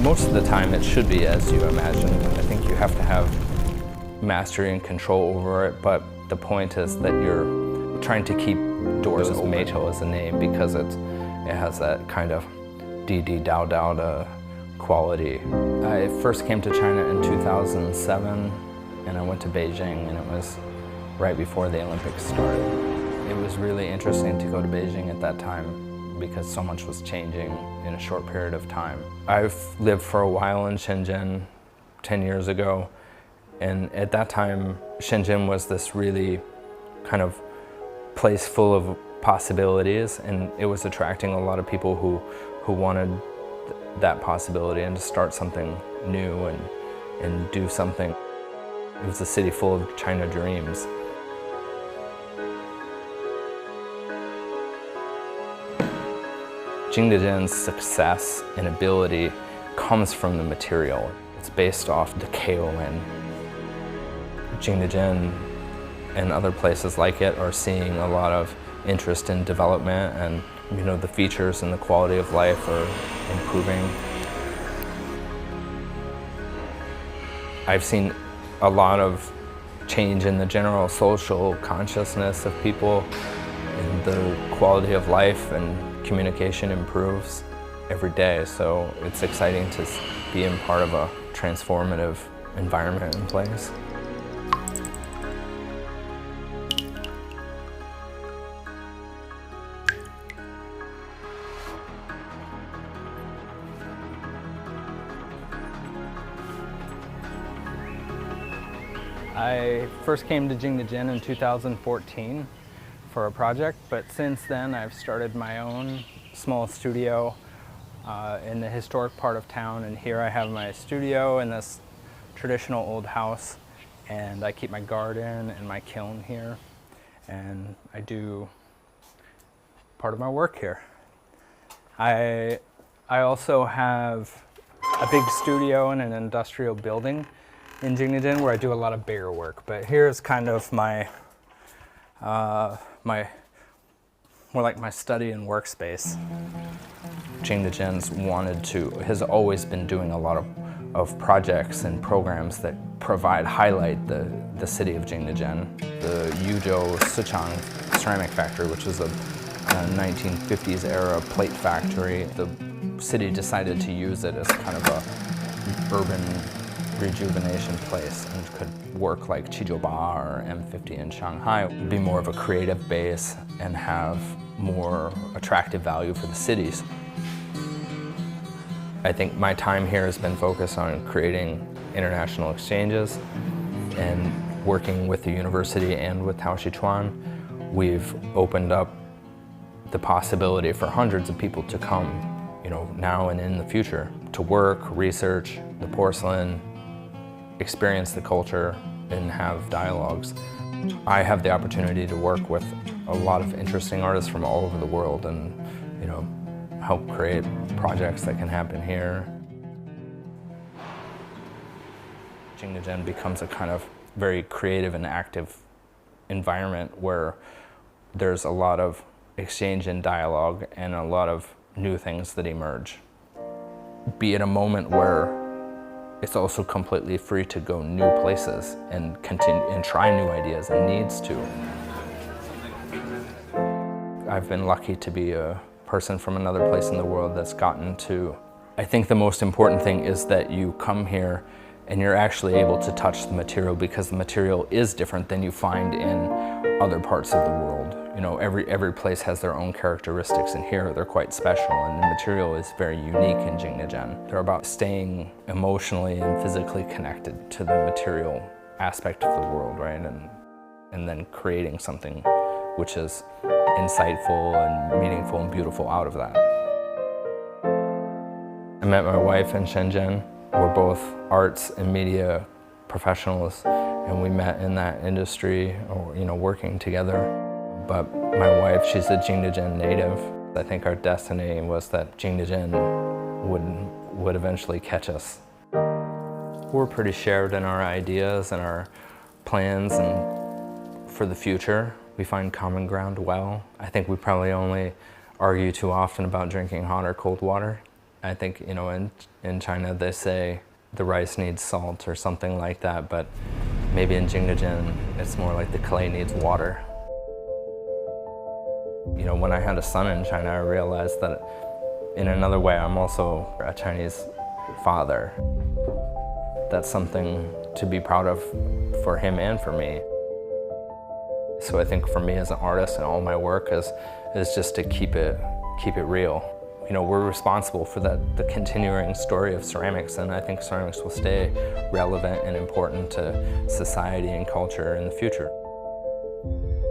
Most of the time it should be as you imagine. I think you have to have mastery and control over it, but the point is that you're trying to keep doors open. Meito as a name because it has that kind of Didi Dao Dao quality. I first came to China in 2007 and I went to Beijing, and it was right before the Olympics started. It was really interesting to go to Beijing at that time because so much was changing in a short period of time. I've lived for a while in Shenzhen 10 years ago, and at that time Shenzhen was this really kind of place full of possibilities, and it was attracting a lot of people who wanted that possibility and to start something new and do something. It was a city full of China dreams. Jingdezhen's success and ability comes from the material. It's based off the KON. Jingdezhen and other places like it are seeing a lot of interest in development, and the features and the quality of life are improving. I've seen a lot of change in the general social consciousness of people, and the quality of life and communication improves every day, so it's exciting to be in part of a transformative environment and place. I first came to Jingdezhen in 2014 for a project, but since then I've started my own small studio in the historic part of town, and here I have my studio in this traditional old house, and I keep my garden and my kiln here, and I do part of my work here. I also have a big studio in an industrial building in Jingdezhen where I do a lot of bigger work, but here's kind of my more like my study and workspace. Jingdezhen's has always been doing a lot of projects and programs that highlight the city of Jingdezhen. The Yuzhou Sichang ceramic factory, which was a 1950s era plate factory. The city decided to use it as kind of a urban rejuvenation place and could work like Qijiuba or M50 in Shanghai, be more of a creative base and have more attractive value for the cities. I think my time here has been focused on creating international exchanges and working with the university and with Taoxichuan. We've opened up the possibility for hundreds of people to come, now and in the future, to work, research the porcelain, experience the culture, and have dialogues. I have the opportunity to work with a lot of interesting artists from all over the world and help create projects that can happen here. Jingdezhen becomes a kind of very creative and active environment where there's a lot of exchange and dialogue and a lot of new things that emerge. Be at a moment where it's also completely free to go new places and continue and try new ideas and needs to. I've been lucky to be a person from another place in the world that's gotten to. I think the most important thing is that you come here and you're actually able to touch the material, because the material is different than you find in other parts of the world. Every place has their own characteristics, and here they're quite special, and the material is very unique in Jingdezhen. They're about staying emotionally and physically connected to the material aspect of the world, right? And then creating something which is insightful and meaningful and beautiful out of that. I met my wife in Shenzhen. We're both arts and media professionals, and we met in that industry, working together. But my wife, she's a Jingdezhen native. I think our destiny was that Jingdezhen would eventually catch us. We're pretty shared in our ideas and our plans and for the future. We find common ground well. I think we probably only argue too often about drinking hot or cold water. I think, you know, in China they say the rice needs salt or something like that, but maybe in Jingdezhen it's more like the clay needs water. You know, when I had a son in China, I realized that in another way I'm also a Chinese father. That's something to be proud of for him and for me. So I think for me as an artist and all my work is just to keep it real. You know, we're responsible for the continuing story of ceramics, and I think ceramics will stay relevant and important to society and culture in the future.